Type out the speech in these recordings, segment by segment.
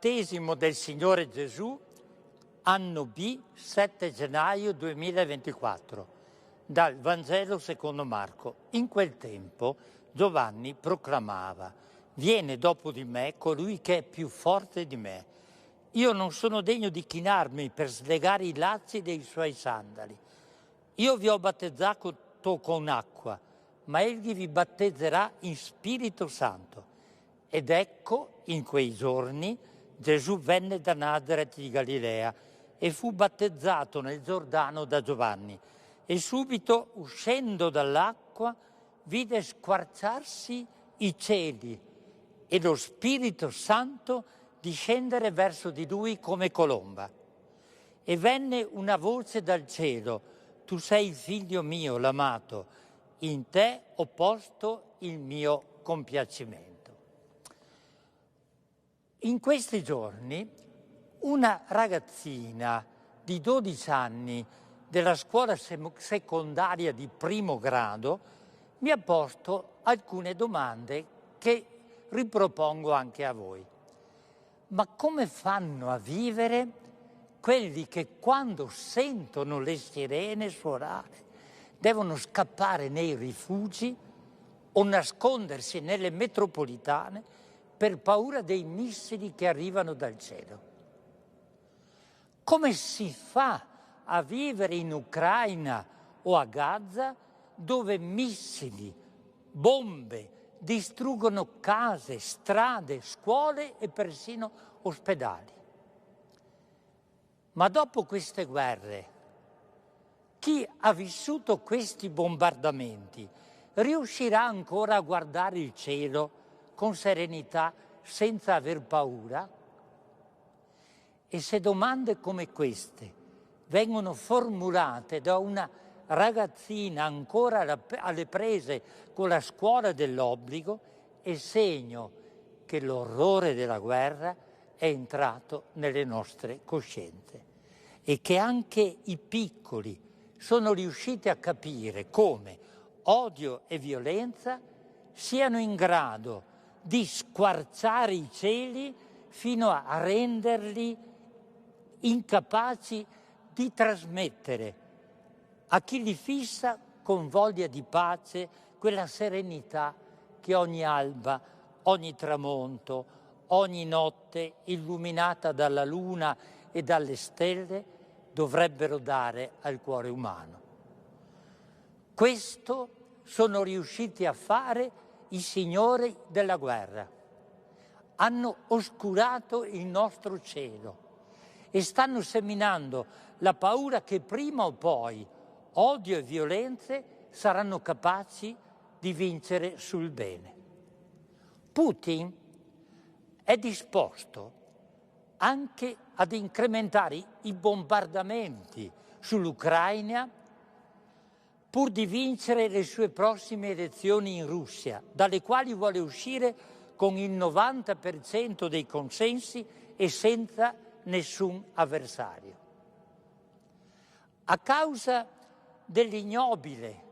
Battesimo del Signore Gesù, anno B, 7 gennaio 2024, dal Vangelo secondo Marco. In quel tempo Giovanni proclamava: «Viene dopo di me colui che è più forte di me. Io non sono degno di chinarmi per slegare i lacci dei suoi sandali. Io vi ho battezzato con acqua, ma egli vi battezzerà in Spirito Santo». Ed ecco, in quei giorni, Gesù venne da Nazaret di Galilea e fu battezzato nel Giordano da Giovanni. E subito, uscendo dall'acqua, vide squarciarsi i cieli e lo Spirito Santo discendere verso di lui come colomba. E venne una voce dal cielo: «Tu sei il figlio mio, l'amato, in te ho posto il mio compiacimento». In questi giorni una ragazzina di 12 anni della scuola secondaria di primo grado mi ha posto alcune domande che ripropongo anche a voi. Ma come fanno a vivere quelli che quando sentono le sirene suonare devono scappare nei rifugi o nascondersi nelle metropolitane per paura dei missili che arrivano dal cielo? Come si fa a vivere in Ucraina o a Gaza, dove missili, bombe distruggono case, strade, scuole e persino ospedali? Ma dopo queste guerre, chi ha vissuto questi bombardamenti riuscirà ancora a guardare il cielo con serenità, senza aver paura? E se domande come queste vengono formulate da una ragazzina ancora alle prese con la scuola dell'obbligo, è segno che l'orrore della guerra è entrato nelle nostre coscienze e che anche i piccoli sono riusciti a capire come odio e violenza siano in grado di squarciare i cieli fino a renderli incapaci di trasmettere a chi li fissa con voglia di pace quella serenità che ogni alba, ogni tramonto, ogni notte illuminata dalla luna e dalle stelle dovrebbero dare al cuore umano. Questo sono riusciti a fare i signori della guerra. Hanno oscurato il nostro cielo e stanno seminando la paura che prima o poi odio e violenze saranno capaci di vincere sul bene. Putin è disposto anche ad incrementare i bombardamenti sull'Ucraina pur di vincere le sue prossime elezioni in Russia, dalle quali vuole uscire con il 90% dei consensi e senza nessun avversario. A causa dell'ignobile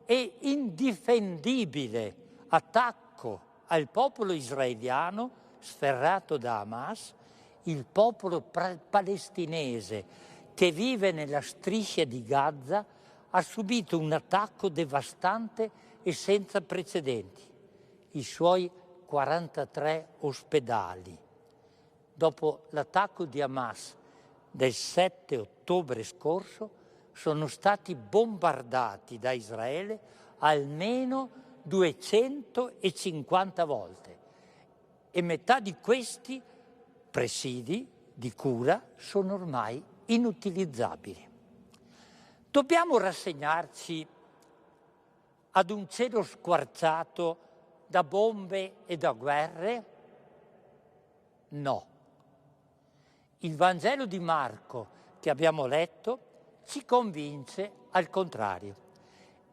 e indifendibile attacco al popolo israeliano sferrato da Hamas, il popolo palestinese che vive nella striscia di Gaza ha subito un attacco devastante e senza precedenti. I suoi 43 ospedali, dopo l'attacco di Hamas del 7 ottobre scorso, sono stati bombardati da Israele almeno 250 volte e metà di questi presidi di cura sono ormai inutilizzabili. Dobbiamo rassegnarci ad un cielo squarciato da bombe e da guerre? No. Il Vangelo di Marco che abbiamo letto ci convince al contrario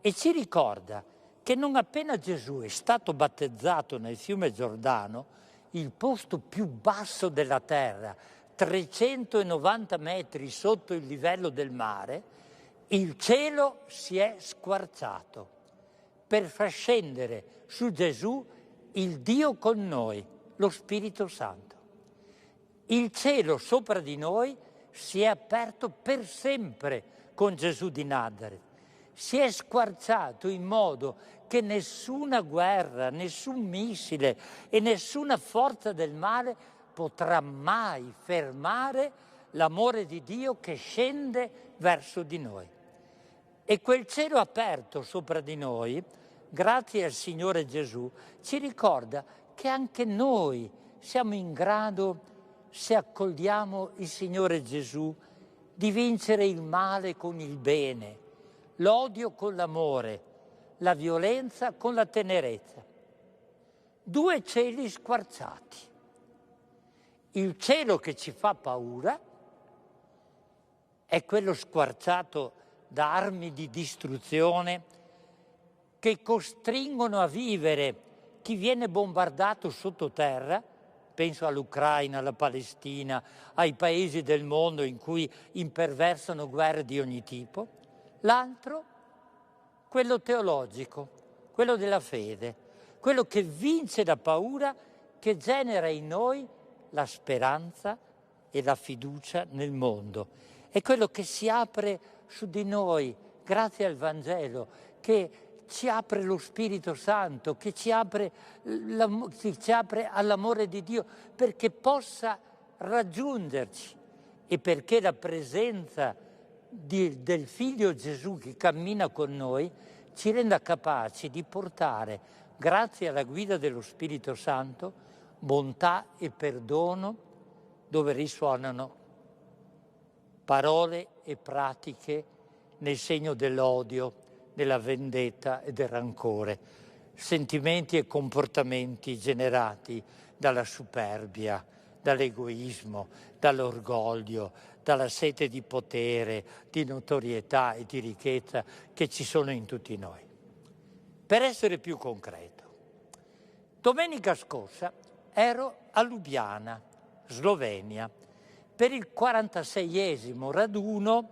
e ci ricorda che non appena Gesù è stato battezzato nel fiume Giordano, il posto più basso della terra, 390 metri sotto il livello del mare, il cielo si è squarciato per far scendere su Gesù il Dio con noi, lo Spirito Santo. Il cielo sopra di noi si è aperto per sempre con Gesù di Nazaret. Si è squarciato in modo che nessuna guerra, nessun missile e nessuna forza del male potrà mai fermare l'amore di Dio che scende verso di noi. E quel cielo aperto sopra di noi, grazie al Signore Gesù, ci ricorda che anche noi siamo in grado, se accogliamo il Signore Gesù, di vincere il male con il bene, l'odio con l'amore, la violenza con la tenerezza. Due cieli squarciati. Il cielo che ci fa paura è quello squarciato da armi di distruzione che costringono a vivere chi viene bombardato sottoterra. Penso all'Ucraina, alla Palestina, ai paesi del mondo in cui imperversano guerre di ogni tipo. L'altro, quello teologico, quello della fede, quello che vince la paura, che genera in noi la speranza e la fiducia nel mondo. È quello che si apre su di noi grazie al Vangelo, che ci apre lo Spirito Santo, che ci apre all'amore di Dio perché possa raggiungerci e perché la presenza del Figlio Gesù che cammina con noi ci renda capaci di portare, grazie alla guida dello Spirito Santo, bontà e perdono dove risuonano parole e pratiche nel segno dell'odio, della vendetta e del rancore, sentimenti e comportamenti generati dalla superbia, dall'egoismo, dall'orgoglio, dalla sete di potere, di notorietà e di ricchezza che ci sono in tutti noi. Per essere più concreto, domenica scorsa ero a Lubiana, Slovenia, per il 46esimo raduno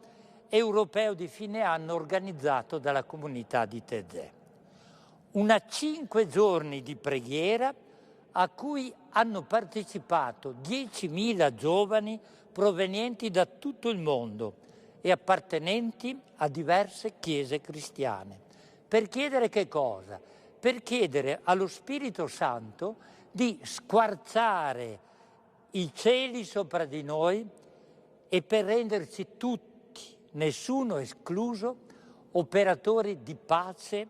europeo di fine anno organizzato dalla comunità di Tezé. Una 5 giorni di preghiera a cui hanno partecipato 10.000 giovani provenienti da tutto il mondo e appartenenti a diverse chiese cristiane. Per chiedere che cosa? Per chiedere allo Spirito Santo di squarciare i cieli sopra di noi e per renderci tutti, nessuno escluso, operatori di pace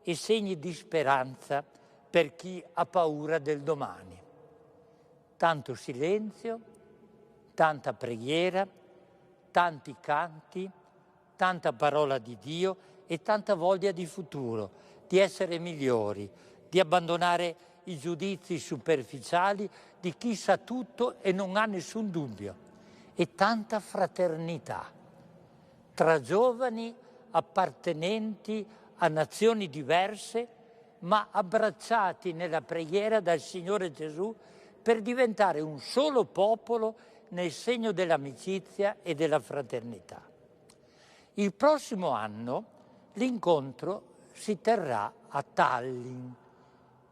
e segni di speranza per chi ha paura del domani. Tanto silenzio, tanta preghiera, tanti canti, tanta parola di Dio e tanta voglia di futuro, di essere migliori, di abbandonare i giudizi superficiali di chi sa tutto e non ha nessun dubbio, e tanta fraternità tra giovani appartenenti a nazioni diverse, ma abbracciati nella preghiera dal Signore Gesù per diventare un solo popolo nel segno dell'amicizia e della fraternità. Il prossimo anno l'incontro si terrà a Tallinn,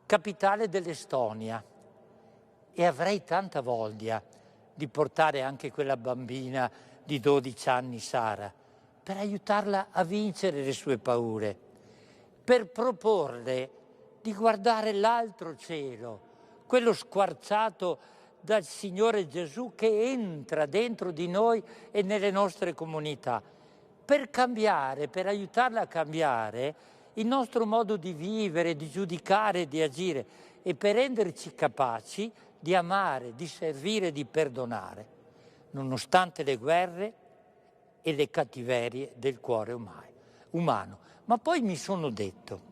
capitale dell'Estonia, e avrei tanta voglia di portare anche quella bambina di 12 anni, Sara, per aiutarla a vincere le sue paure, per proporle di guardare l'altro cielo, quello squarciato dal Signore Gesù che entra dentro di noi e nelle nostre comunità, per cambiare, per aiutarla a cambiare il nostro modo di vivere, di giudicare, di agire, e per renderci capaci di amare, di servire, di perdonare, nonostante le guerre e le cattiverie del cuore umano. Ma poi mi sono detto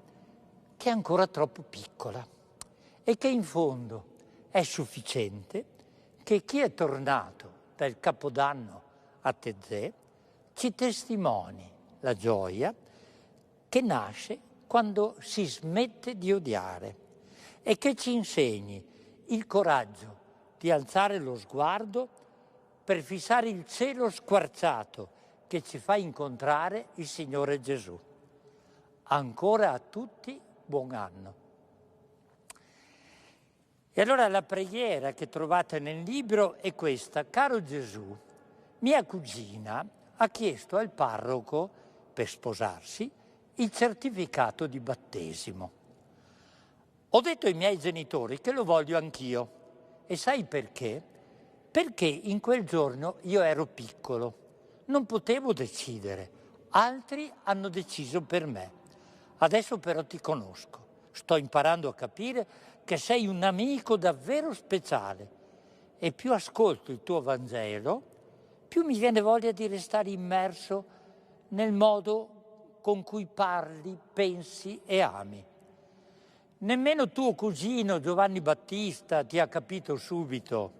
che è ancora troppo piccola e che in fondo è sufficiente che chi è tornato dal Capodanno a Tezé ci testimoni la gioia che nasce quando si smette di odiare e che ci insegni il coraggio di alzare lo sguardo per fissare il cielo squarciato che ci fa incontrare il Signore Gesù. Ancora a tutti buon anno. E allora la preghiera che trovate nel libro è questa: caro Gesù, mia cugina ha chiesto al parroco, per sposarsi, il certificato di battesimo. Ho detto ai miei genitori che lo voglio anch'io. E sai perché? Perché in quel giorno io ero piccolo, non potevo decidere, altri hanno deciso per me. Adesso però ti conosco, sto imparando a capire che sei un amico davvero speciale e più ascolto il tuo Vangelo, più mi viene voglia di restare immerso nel modo con cui parli, pensi e ami. Nemmeno tuo cugino Giovanni Battista ti ha capito subito.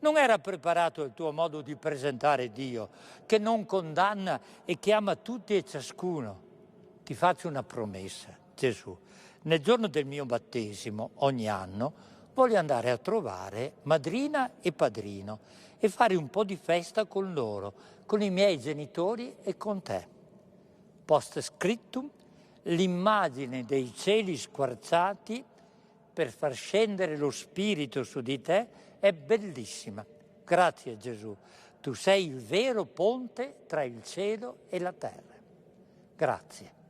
Non era preparato il tuo modo di presentare Dio, che non condanna e che ama tutti e ciascuno. Ti faccio una promessa, Gesù. Nel giorno del mio battesimo, ogni anno, voglio andare a trovare madrina e padrino e fare un po' di festa con loro, con i miei genitori e con te. Post scriptum, l'immagine dei cieli squarciati per far scendere lo Spirito su di te è bellissima. Grazie Gesù, tu sei il vero ponte tra il cielo e la terra. Grazie.